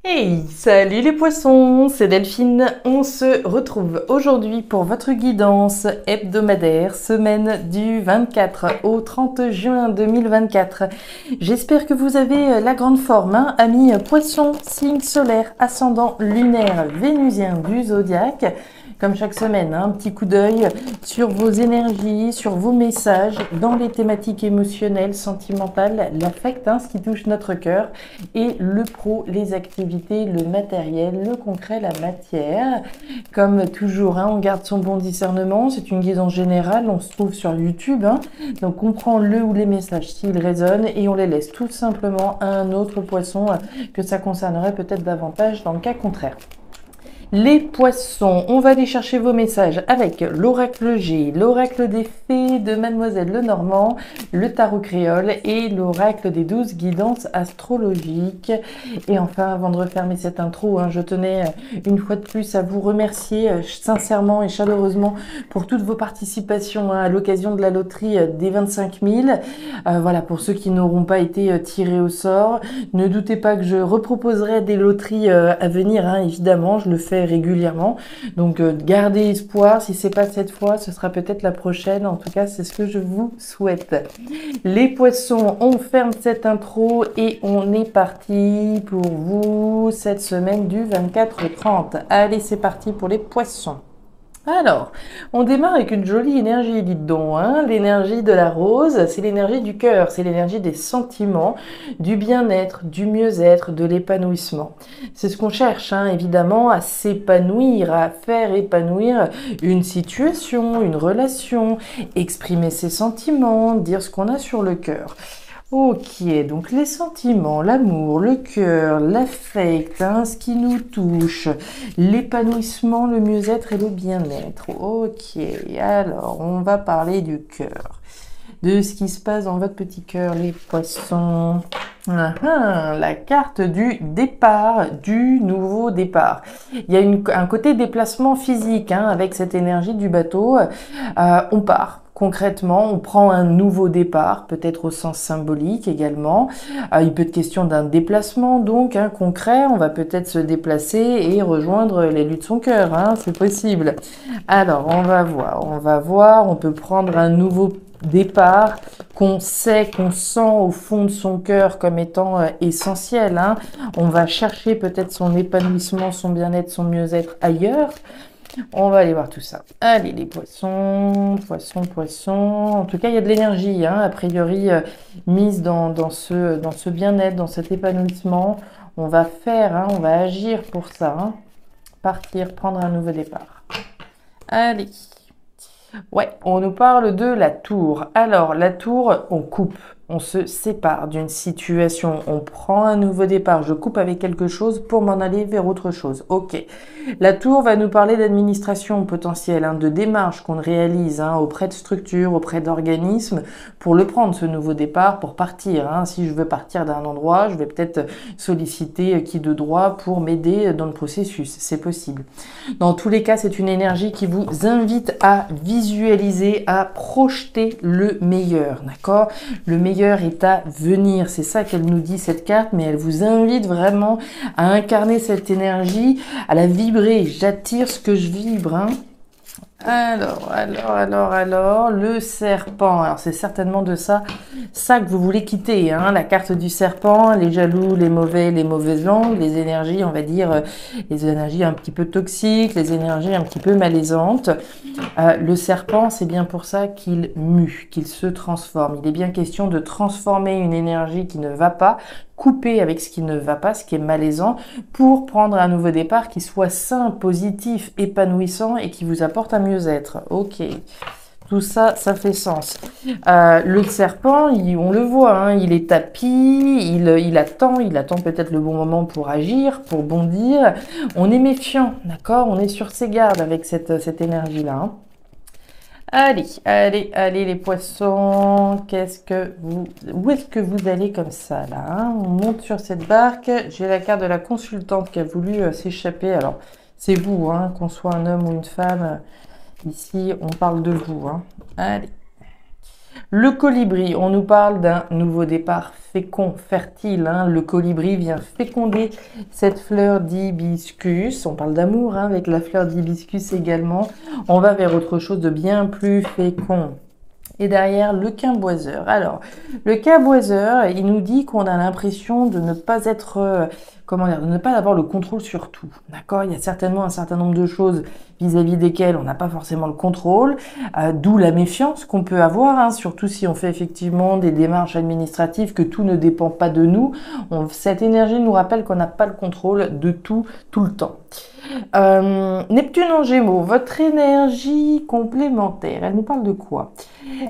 Hey, salut les poissons, c'est Delphine. On se retrouve aujourd'hui pour votre guidance hebdomadaire, semaine du 24 au 30 juin 2024. J'espère que vous avez la grande forme, hein, amis poissons, signe solaire, ascendant lunaire, vénusien du zodiaque. Comme chaque semaine, hein, un petit coup d'œil sur vos énergies, sur vos messages, dans les thématiques émotionnelles, sentimentales, l'affect, hein, ce qui touche notre cœur, et le pro, les activités, le matériel, le concret, la matière. Comme toujours, hein, on garde son bon discernement, c'est une guidance générale, on se trouve sur YouTube, hein, donc on prend le ou les messages s'ils résonnent et on les laisse tout simplement à un autre poisson que ça concernerait peut-être davantage dans le cas contraire. Les poissons, on va aller chercher vos messages avec l'oracle G, l'oracle des fées de Mademoiselle Lenormand, le tarot créole et l'oracle des 12 guidances astrologiques. Et enfin, avant de refermer cette intro, hein, je tenais une fois de plus à vous remercier sincèrement et chaleureusement pour toutes vos participations, hein, à l'occasion de la loterie des 25 000. Voilà, pour ceux qui n'auront pas été tirés au sort, ne doutez pas que je reproposerai des loteries à venir, hein, évidemment, je le fais régulièrement, donc gardez espoir, si c'est pas cette fois, ce sera peut-être la prochaine, en tout cas c'est ce que je vous souhaite. Les poissons, on ferme cette intro et on est parti pour vous cette semaine du 24 au 30. Allez, c'est parti pour les poissons. Alors, on démarre avec une jolie énergie, dites donc, hein. L'énergie de la rose, c'est l'énergie du cœur, c'est l'énergie des sentiments, du bien-être, du mieux-être, de l'épanouissement. C'est ce qu'on cherche, hein, évidemment, à s'épanouir, à faire épanouir une situation, une relation, exprimer ses sentiments, dire ce qu'on a sur le cœur. Ok, donc les sentiments, l'amour, le cœur, l'affect, hein, ce qui nous touche, l'épanouissement, le mieux-être et le bien-être. Ok, alors on va parler du cœur, de ce qui se passe dans votre petit cœur, les poissons. La carte du départ, du nouveau départ. Il y a un côté déplacement physique, hein, avec cette énergie du bateau. On part. Concrètement, on prend un nouveau départ, peut-être au sens symbolique également. Il peut être question d'un déplacement, donc hein, concret. On va peut-être se déplacer et rejoindre l'élu de son cœur, hein, c'est possible. Alors, on va voir. On peut prendre un nouveau départ qu'on sait, qu'on sent au fond de son cœur comme étant essentiel, hein. On va chercher peut-être son épanouissement, son bien-être, son mieux-être ailleurs. On va aller voir tout ça. Allez, les poissons. En tout cas, il y a de l'énergie, hein, a priori, mise dans ce bien-être, dans cet épanouissement. On va faire, hein, on va agir pour ça, hein. Partir, prendre un nouveau départ. Allez. Ouais, on nous parle de la tour. Alors, la tour, on coupe. On se sépare d'une situation, on prend un nouveau départ, je coupe avec quelque chose pour m'en aller vers autre chose. Ok. La tour va nous parler d'administration potentielle, hein, de démarches qu'on réalise, hein, auprès de structures, auprès d'organismes, pour le prendre, ce nouveau départ, pour partir, hein. Si je veux partir d'un endroit, je vais peut-être solliciter qui de droit pour m'aider dans le processus. C'est possible. Dans tous les cas, c'est une énergie qui vous invite à visualiser, à projeter le meilleur, d'accord? Le meilleur est à venir, c'est ça qu'elle nous dit cette carte, mais elle vous invite vraiment à incarner cette énergie, à la vibrer. J'attire ce que je vibre, hein. Alors, le serpent. Alors, c'est certainement de ça que vous voulez quitter, hein. La carte du serpent, les jaloux, les mauvais, les mauvaises langues, les énergies, on va dire, les énergies un petit peu toxiques, les énergies un petit peu malaisantes. Le serpent, c'est bien pour ça qu'il mue, qu'il se transforme. Il est bien question de transformer une énergie qui ne va pas, couper avec ce qui ne va pas, ce qui est malaisant, pour prendre un nouveau départ qui soit sain, positif, épanouissant et qui vous apporte un mieux-être. Ok. Tout ça, ça fait sens. Le serpent, on le voit, hein, il est tapis, il attend peut-être le bon moment pour agir, pour bondir. On est méfiant, d'accord? On est sur ses gardes avec cette énergie-là, hein. Allez, les poissons, où est-ce que vous allez comme ça, là, hein? On monte sur cette barque, j'ai la carte de la consultante qui a voulu s'échapper. Alors, c'est vous, hein, qu'on soit un homme ou une femme, ici, on parle de vous, hein. Allez. Le colibri, on nous parle d'un nouveau départ fécond, fertile. Hein. Le colibri vient féconder cette fleur d'hibiscus. On parle d'amour hein, avec la fleur d'hibiscus également. On va vers autre chose de bien plus fécond. Et derrière, le quimboiseur. Alors, le quimboiseur, il nous dit qu'on a l'impression de ne pas être, comment dire, de ne pas avoir le contrôle sur tout. D'accord? Il y a certainement un certain nombre de choses vis-à-vis desquelles on n'a pas forcément le contrôle, d'où la méfiance qu'on peut avoir, hein, surtout si on fait effectivement des démarches administratives, que tout ne dépend pas de nous. Cette énergie nous rappelle qu'on n'a pas le contrôle de tout, tout le temps. Neptune en Gémeaux, votre énergie complémentaire, elle nous parle de quoi?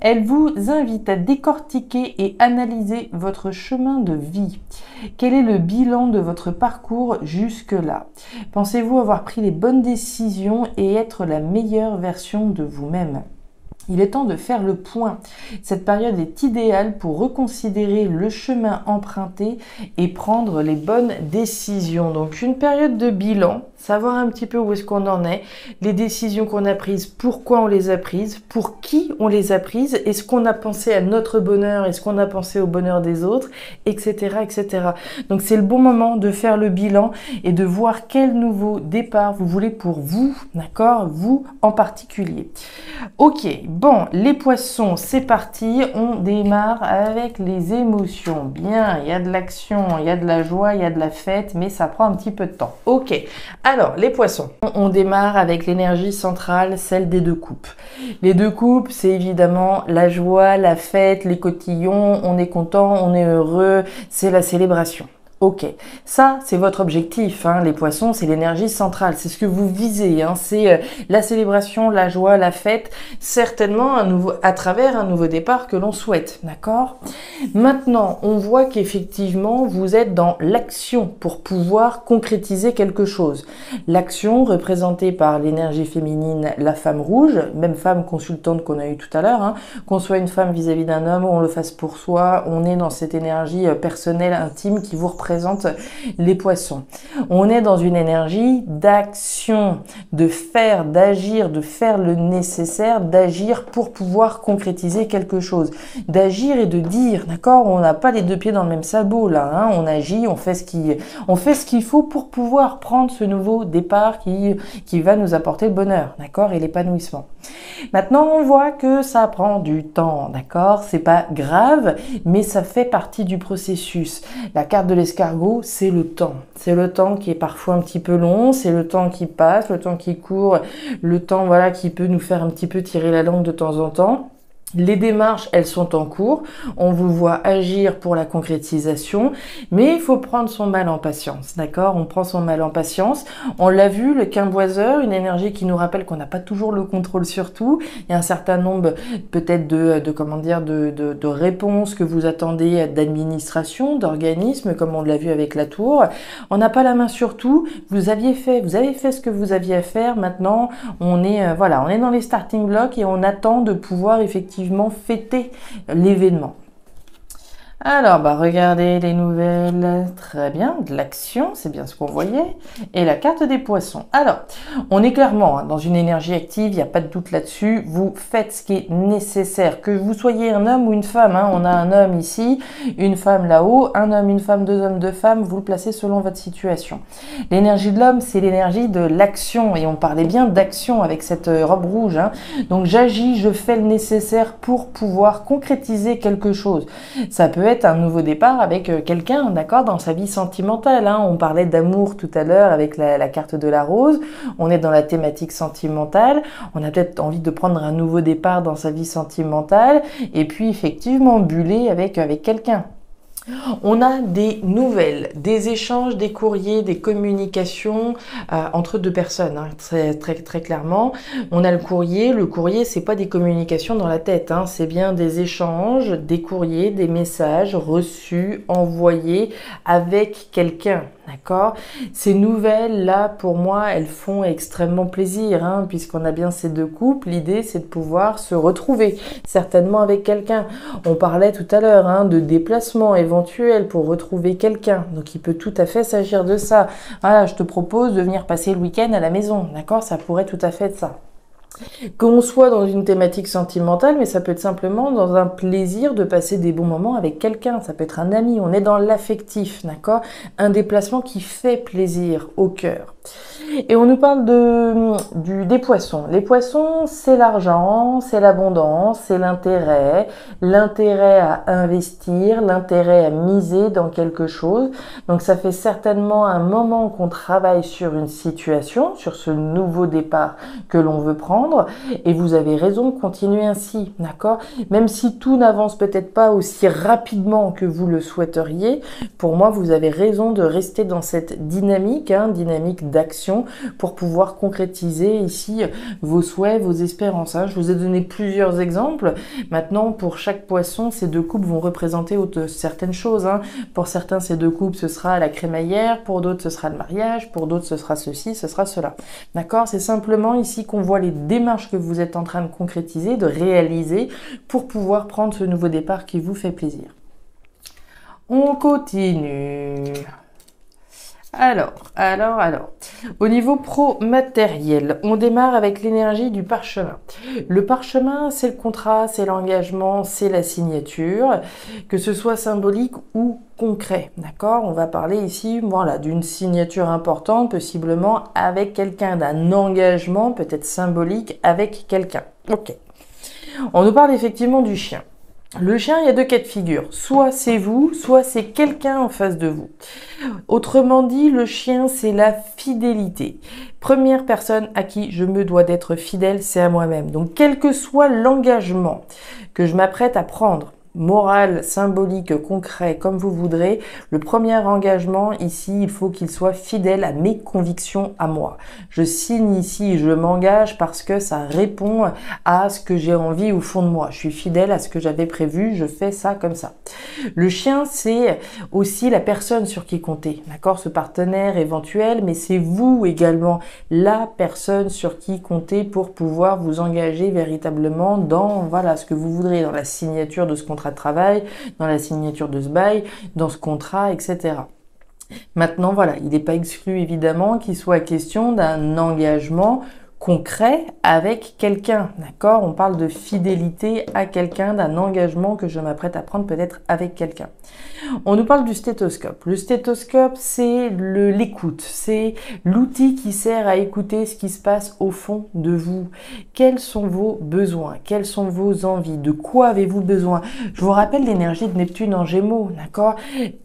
Elle vous invite à décortiquer et analyser votre chemin de vie. Quel est le bilan de votre parcours jusque-là? Pensez-vous avoir pris les bonnes décisions et être la meilleure version de vous-même? Il est temps de faire le point. Cette période est idéale pour reconsidérer le chemin emprunté et prendre les bonnes décisions. Donc une période de bilan, savoir un petit peu où est-ce qu'on en est, les décisions qu'on a prises, pourquoi on les a prises, pour qui on les a prises, est-ce qu'on a pensé à notre bonheur, est-ce qu'on a pensé au bonheur des autres, etc. etc. Donc c'est le bon moment de faire le bilan et de voir quel nouveau départ vous voulez pour vous, d'accord, vous en particulier. Ok. Bon, les poissons, c'est parti, on démarre avec les émotions. Bien, il y a de l'action, il y a de la joie, il y a de la fête, mais ça prend un petit peu de temps. Ok, alors les poissons, on démarre avec l'énergie centrale, celle des deux coupes. Les deux coupes, c'est évidemment la joie, la fête, les cotillons, on est content, on est heureux, c'est la célébration. Ok, ça c'est votre objectif, hein. Les poissons c'est l'énergie centrale, c'est ce que vous visez, hein. C'est la célébration, la joie, la fête, certainement à travers un nouveau départ que l'on souhaite, d'accord? Maintenant, on voit qu'effectivement vous êtes dans l'action pour pouvoir concrétiser quelque chose. L'action représentée par l'énergie féminine, la femme rouge, même femme consultante qu'on a eu tout à l'heure, hein. Qu'on soit une femme vis-à-vis d'un homme ou on le fasse pour soi, on est dans cette énergie personnelle, intime qui vous représente les poissons. On est dans une énergie d'action, de faire, d'agir, de faire le nécessaire, d'agir pour pouvoir concrétiser quelque chose. D'agir et de dire, d'accord? On n'a pas les deux pieds dans le même sabot là, hein. On agit, on fait ce qu'il faut pour pouvoir prendre ce nouveau départ qui va nous apporter le bonheur, d'accord? Et l'épanouissement. Maintenant, on voit que ça prend du temps, d'accord? C'est pas grave, mais ça fait partie du processus. La carte de l'escargot, c'est le temps. C'est le temps qui est parfois un petit peu long, c'est le temps qui passe, le temps qui court, le temps voilà qui peut nous faire un petit peu tirer la langue de temps en temps. Les démarches, elles sont en cours. On vous voit agir pour la concrétisation, mais il faut prendre son mal en patience, d'accord? On prend son mal en patience. On l'a vu, le quimboiseur, une énergie qui nous rappelle qu'on n'a pas toujours le contrôle sur tout. Il y a un certain nombre, peut-être de réponses que vous attendez d'administration, d'organismes, comme on l'a vu avec la tour. On n'a pas la main sur tout. Vous avez fait ce que vous aviez à faire. Maintenant, on est dans les starting blocks et on attend de pouvoir effectivement fêter l'événement. Alors, regardez les nouvelles. Très bien, de l'action, c'est bien ce qu'on voyait. Et la carte des poissons. Alors, on est clairement dans une énergie active, il n'y a pas de doute là-dessus. Vous faites ce qui est nécessaire. Que vous soyez un homme ou une femme, hein. On a un homme ici, une femme là-haut, un homme, une femme, deux hommes, deux femmes. Vous le placez selon votre situation. L'énergie de l'homme, c'est l'énergie de l'action. Et on parlait bien d'action avec cette robe rouge, hein. Donc, j'agis, je fais le nécessaire pour pouvoir concrétiser quelque chose. Ça peut être un nouveau départ avec quelqu'un, d'accord, dans sa vie sentimentale, hein. On parlait d'amour tout à l'heure avec la carte de la rose. On est dans la thématique sentimentale. On a peut-être envie de prendre un nouveau départ dans sa vie sentimentale et puis effectivement buller avec quelqu'un. On a des nouvelles, des échanges, des courriers, des communications entre deux personnes, hein, très clairement. On a le courrier c'est pas des communications dans la tête, hein, c'est bien des échanges, des courriers, des messages reçus, envoyés avec quelqu'un. D'accord? Ces nouvelles-là, pour moi, elles font extrêmement plaisir, hein, puisqu'on a bien ces deux couples. L'idée, c'est de pouvoir se retrouver, certainement avec quelqu'un. On parlait tout à l'heure, hein, de déplacement éventuel pour retrouver quelqu'un. Donc, il peut tout à fait s'agir de ça. Voilà, je te propose de venir passer le week-end à la maison. D'accord? Ça pourrait tout à fait être ça. Qu'on soit dans une thématique sentimentale, mais ça peut être simplement dans un plaisir de passer des bons moments avec quelqu'un. Ça peut être un ami, on est dans l'affectif, d'accord? Un déplacement qui fait plaisir au cœur. Et on nous parle des poissons. Les poissons, c'est l'argent, c'est l'abondance, c'est l'intérêt à investir, l'intérêt à miser dans quelque chose. Donc ça fait certainement un moment qu'on travaille sur une situation, sur ce nouveau départ que l'on veut prendre. Et vous avez raison de continuer ainsi, d'accord? Même si tout n'avance peut-être pas aussi rapidement que vous le souhaiteriez, pour moi, vous avez raison de rester dans cette dynamique, dynamique d'action, pour pouvoir concrétiser ici vos souhaits, vos espérances. Je vous ai donné plusieurs exemples. Maintenant, pour chaque poisson, ces deux coupes vont représenter certaines choses. Pour certains, ces deux coupes, ce sera la crémaillère. Pour d'autres, ce sera le mariage. Pour d'autres, ce sera ceci, ce sera cela. D'accord? C'est simplement ici qu'on voit les démarches que vous êtes en train de concrétiser, de réaliser, pour pouvoir prendre ce nouveau départ qui vous fait plaisir. On continue. Alors. Au niveau pro-matériel, on démarre avec l'énergie du parchemin. Le parchemin, c'est le contrat, c'est l'engagement, c'est la signature, que ce soit symbolique ou concret, d'accord? On va parler ici, voilà, d'une signature importante, possiblement avec quelqu'un, d'un engagement peut-être symbolique avec quelqu'un. Ok. On nous parle effectivement du chien. Le chien, il y a deux cas de figure. Soit c'est vous, soit c'est quelqu'un en face de vous. Autrement dit, le chien, c'est la fidélité. Première personne à qui je me dois d'être fidèle, c'est à moi-même. Donc, quel que soit l'engagement que je m'apprête à prendre, moral, symbolique, concret, comme vous voudrez, le premier engagement ici, il faut qu'il soit fidèle à mes convictions à moi. Je signe ici, je m'engage parce que ça répond à ce que j'ai envie au fond de moi. Je suis fidèle à ce que j'avais prévu, je fais ça comme ça. Le chien, c'est aussi la personne sur qui compter, d'accord? Ce partenaire éventuel, mais c'est vous également la personne sur qui compter pour pouvoir vous engager véritablement dans, voilà, ce que vous voudrez, dans la signature de ce contrat de travail, dans la signature de ce bail, dans ce contrat, etc. Maintenant, voilà, il n'est pas exclu évidemment qu'il soit question d'un engagement concret avec quelqu'un, d'accord? On parle de fidélité à quelqu'un, d'un engagement que je m'apprête à prendre peut-être avec quelqu'un. On nous parle du stéthoscope. Le stéthoscope, c'est l'écoute, c'est l'outil qui sert à écouter ce qui se passe au fond de vous. Quels sont vos besoins? Quelles sont vos envies? De quoi avez-vous besoin? Je vous rappelle l'énergie de Neptune en Gémeaux, d'accord?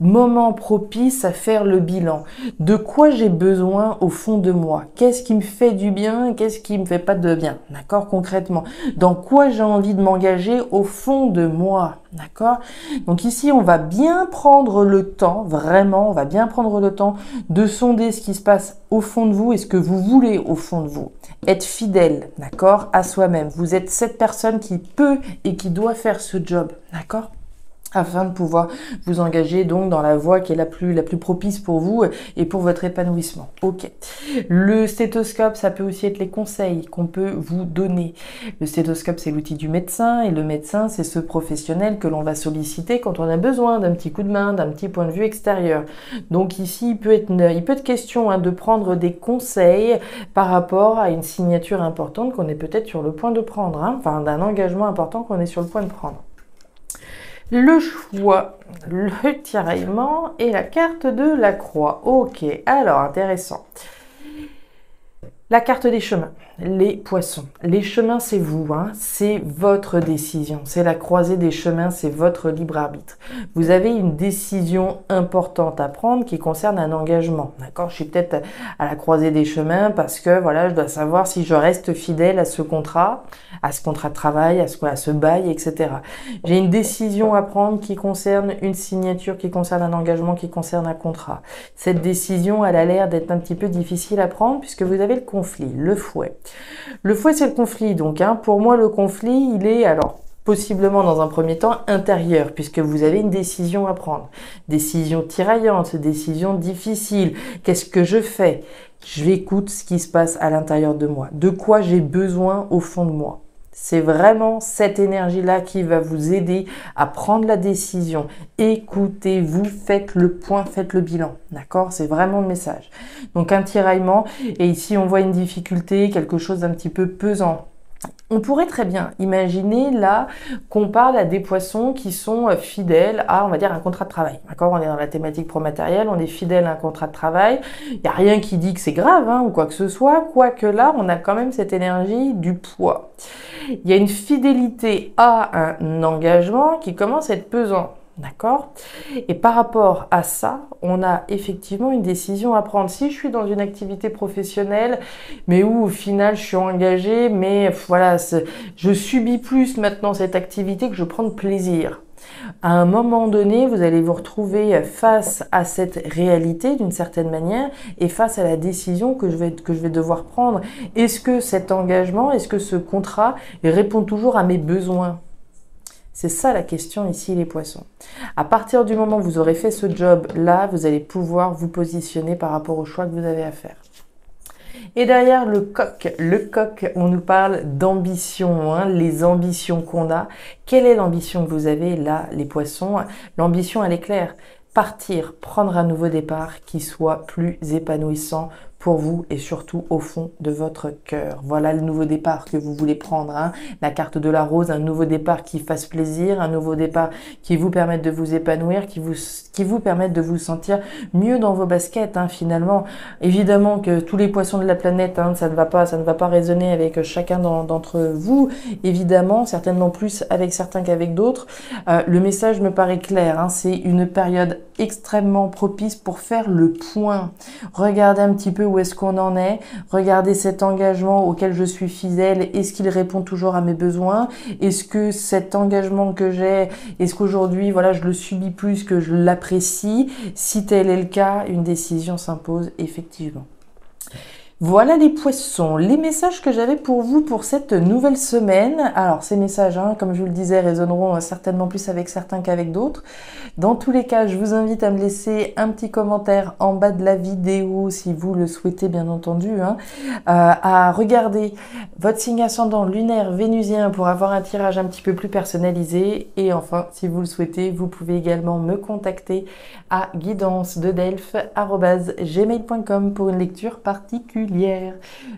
Moment propice à faire le bilan. De quoi j'ai besoin au fond de moi? Qu'est-ce qui me fait du bien? Qu'est-ce qui me fait pas de bien? D'accord? Concrètement. Dans quoi j'ai envie de m'engager au fond de moi? D'accord? Donc ici, on va bien prendre le temps, vraiment, on va bien prendre le temps de sonder ce qui se passe au fond de vous et ce que vous voulez au fond de vous. Être fidèle, d'accord, à soi-même. Vous êtes cette personne qui peut et qui doit faire ce job, d'accord? Afin de pouvoir vous engager donc dans la voie qui est la plus propice pour vous et pour votre épanouissement. Ok. Le stéthoscope, ça peut aussi être les conseils qu'on peut vous donner. Le stéthoscope, c'est l'outil du médecin et le médecin, c'est ce professionnel que l'on va solliciter quand on a besoin d'un petit coup de main, d'un petit point de vue extérieur. Donc ici, il peut être question de prendre des conseils par rapport à une signature importante qu'on est peut-être sur le point de prendre, enfin d'un engagement important qu'on est sur le point de prendre. Le choix, le tiraillement et la carte de la croix. Ok, alors intéressant. La carte des chemins, les poissons. Les chemins, c'est vous, c'est votre décision. C'est la croisée des chemins, c'est votre libre arbitre. Vous avez une décision importante à prendre qui concerne un engagement. D'accord? Je suis peut-être à la croisée des chemins parce que voilà, je dois savoir si je reste fidèle à ce contrat de travail, à ce bail, etc. J'ai une décision à prendre qui concerne une signature, qui concerne un engagement, qui concerne un contrat. Cette décision, elle a l'air d'être un petit peu difficile à prendre puisque vous avez le conflit, le fouet. Le fouet, c'est le conflit. Donc, pour moi, le conflit, il est alors possiblement dans un premier temps intérieur, puisque vous avez une décision à prendre. Décision tiraillante, décision difficile. Qu'est-ce que je fais? J'écoute ce qui se passe à l'intérieur de moi. De quoi j'ai besoin au fond de moi? C'est vraiment cette énergie-là qui va vous aider à prendre la décision. Écoutez-vous, faites le point, faites le bilan. D'accord? C'est vraiment le message. Donc un tiraillement. Et ici, on voit une difficulté, quelque chose d'un petit peu pesant. On pourrait très bien imaginer là qu'on parle à des poissons qui sont fidèles à, on va dire, un contrat de travail. D'accord? On est dans la thématique promatérielle, on est fidèle à un contrat de travail. Il n'y a rien qui dit que c'est grave ou quoi que ce soit, quoique là, on a quand même cette énergie du poids. Il y a une fidélité à un engagement qui commence à être pesant. D'accord? Et par rapport à ça, on a effectivement une décision à prendre. Si je suis dans une activité professionnelle, mais où au final je suis engagée, mais voilà, je subis plus maintenant cette activité que je prends de plaisir. À un moment donné, vous allez vous retrouver face à cette réalité d'une certaine manière et face à la décision que je vais devoir prendre. Est-ce que cet engagement, est-ce que ce contrat répond toujours à mes besoins? C'est ça la question ici, les poissons. À partir du moment où vous aurez fait ce job-là, vous allez pouvoir vous positionner par rapport au choix que vous avez à faire. Et derrière le coq, on nous parle d'ambition, les ambitions qu'on a. Quelle est l'ambition que vous avez là, les poissons? L'ambition, elle est claire. Partir, prendre un nouveau départ qui soit plus épanouissant pour vous et surtout au fond de votre cœur. Voilà le nouveau départ que vous voulez prendre. La carte de la rose, un nouveau départ qui fasse plaisir, un nouveau départ qui vous permette de vous épanouir, qui vous permette de vous sentir mieux dans vos baskets finalement. Évidemment que tous les poissons de la planète, ça ne va pas résonner avec chacun d'entre vous. Évidemment, certainement plus avec certains qu'avec d'autres. Le message me paraît clair. C'est une période extrêmement propice pour faire le point. Regardez un petit peu où est-ce qu'on en est. Regardez cet engagement auquel je suis fidèle. Est-ce qu'il répond toujours à mes besoins? Est-ce que cet engagement que j'ai, est-ce qu'aujourd'hui, voilà, je le subis plus que je l'apprécie? Si tel est le cas, une décision s'impose effectivement. Voilà les poissons, les messages que j'avais pour vous pour cette nouvelle semaine. Alors ces messages, comme je vous le disais, résonneront certainement plus avec certains qu'avec d'autres. Dans tous les cas, je vous invite à me laisser un petit commentaire en bas de la vidéo si vous le souhaitez bien entendu, à regarder votre signe ascendant lunaire vénusien pour avoir un tirage un petit peu plus personnalisé. Et enfin, si vous le souhaitez, vous pouvez également me contacter à guidancededelphes@gmail.com pour une lecture particulière.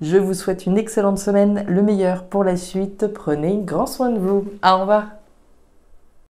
Je vous souhaite une excellente semaine, le meilleur pour la suite. Prenez grand soin de vous. Au revoir.